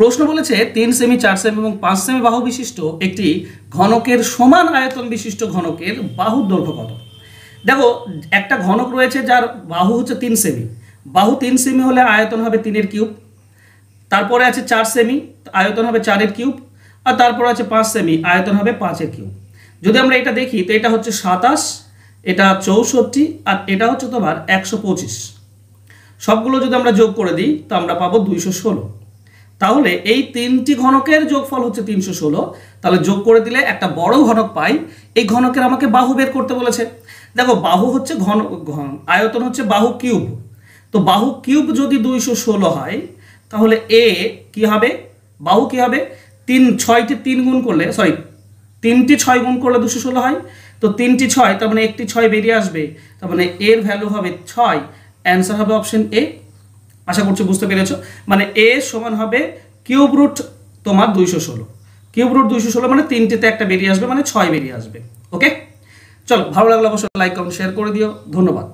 প্রশ্ন বলেছে 3 semi 4 semi এবং 5 সেমি বাহু বিশিষ্ট একটি ঘনকের সমান আয়তন বিশিষ্ট ঘনকের বাহুর দৈর্ঘ্য কত। দেখো একটা ঘনক রয়েছে যার বাহু হচ্ছে 3 সেমি, বাহু 3 সেমি হলে আয়তন হবে 3 এর কিউব, তারপরে আছে 4 সেমি আয়তন হবে 4 এর কিউব, আর তারপর আছে 5 সেমি আয়তন হবে 5 এর কিউব। যদি আমরা এটা দেখি তো এটা হচ্ছে 27, এটা 64 আর এটা হচ্ছে তোমার 125। সবগুলো যদি আমরা যোগ করে দিই তো আমরা পাবো 216। তাহলে এই তিনটি ঘনকের যোগফল হচ্ছে 316। তাহলে যোগ করে দিলে একটা বড় ঘনক পাই। এই ঘনকের আমাকে বাহু বের করতে বলেছে। দেখো বাহু হচ্ছে আয়তন হচ্ছে বাহু কিউব, তো বাহু কিউব যদি 216 হয় তাহলে এ কি হবে, বাহু কি হবে, 6টি 3 গুণ করলে 3টি 6 গুণ করলে 216 হয়, তো 3টি 6 তার মানে একটি 6 বেরিয়ে আসবে, তার মানে এর ভ্যালু হবে 6। অ্যান্সার হবে অপশন এ। আশা করছি বুঝতে পেরেছো। মানে এ সমান হবে কিউব রুট তোমার 216, কিউব রুট 216 মানে 3টিতে একটা বেরিয়ে আসবে, মানে 6 বেরিয়ে আসবে। ওকে, চলো ভালো লাগলে অবশ্যই লাইক কমেন্ট শেয়ার করে দিও। ধন্যবাদ।